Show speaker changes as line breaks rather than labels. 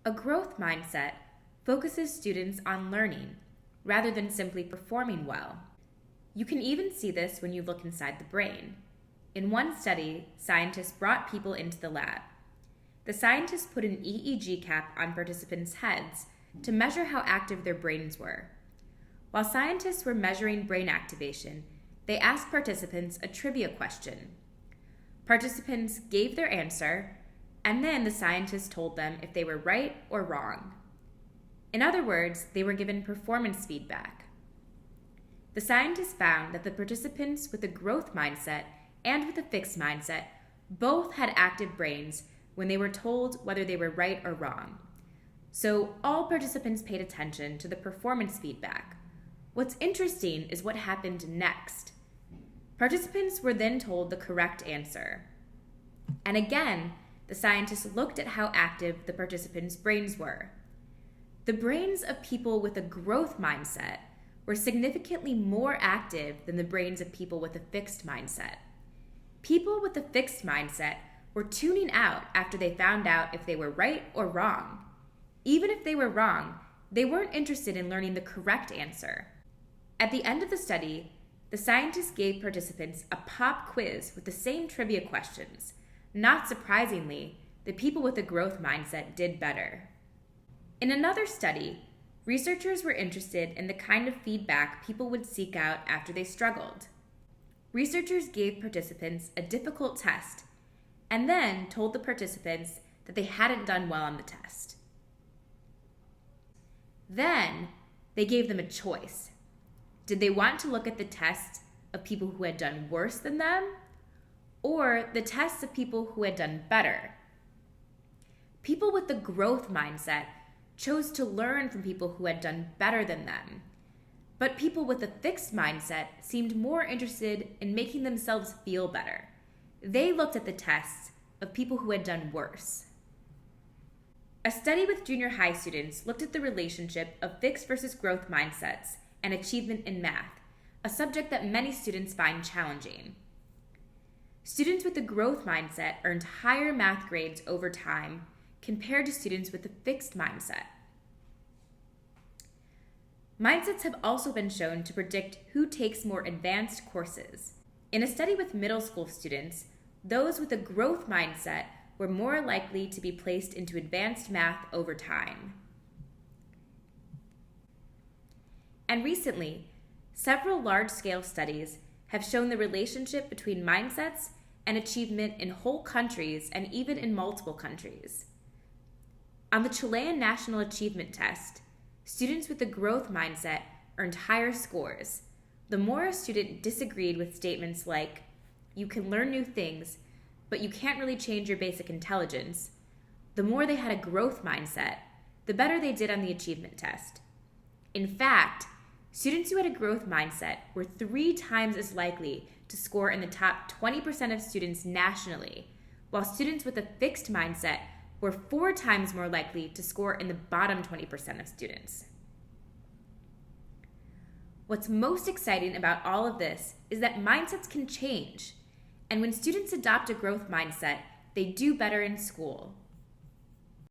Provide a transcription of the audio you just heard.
A growth mindset focuses students on learning rather than simply performing well. You can even see this when you look inside the brain. In one study, scientists brought people into the lab. The scientists put an EEG cap on participants' heads to measure how active their brains were. While scientists were measuring brain activation, they asked participants a trivia question. Participants gave their answer, and then the scientists told them if they were right or wrong. In other words, they were given performance feedback. The scientists found that the participants with a growth mindset and with a fixed mindset both had active brains when they were told whether they were right or wrong. So all participants paid attention to the performance feedback. What's interesting is what happened next. Participants were then told the correct answer. And again, the scientists looked at how active the participants' brains were. The brains of people with a growth mindset were significantly more active than the brains of people with a fixed mindset. People with a fixed mindset were tuning out after they found out if they were right or wrong. Even if they were wrong, they weren't interested in learning the correct answer. At the end of the study, the scientists gave participants a pop quiz with the same trivia questions. Not surprisingly, the people with a growth mindset did better. In another study, researchers were interested in the kind of feedback people would seek out after they struggled. Researchers gave participants a difficult test and then told the participants that they hadn't done well on the test. Then they gave them a choice. Did they want to look at the tests of people who had done worse than them, or the tests of people who had done better? People with the growth mindset chose to learn from people who had done better than them, but people with a fixed mindset seemed more interested in making themselves feel better. They looked at the tests of people who had done worse. A study with junior high students looked at the relationship of fixed versus growth mindsets and achievement in math, a subject that many students find challenging. Students with a growth mindset earned higher math grades over time compared to students with a fixed mindset. Mindsets have also been shown to predict who takes more advanced courses. In a study with middle school students, those with a growth mindset were more likely to be placed into advanced math over time. And recently, several large-scale studies have shown the relationship between mindsets and achievement in whole countries and even in multiple countries. On the Chilean National Achievement Test, students with a growth mindset earned higher scores. The more a student disagreed with statements like, "You can learn new things, but you can't really change your basic intelligence," the more they had a growth mindset, the better they did on the achievement test. In fact, students who had a growth mindset were 3 times as likely to score in the top 20% of students nationally, while students with a fixed mindset were 4 times more likely to score in the bottom 20% of students. What's most exciting about all of this is that mindsets can change, and when students adopt a growth mindset, they do better in school.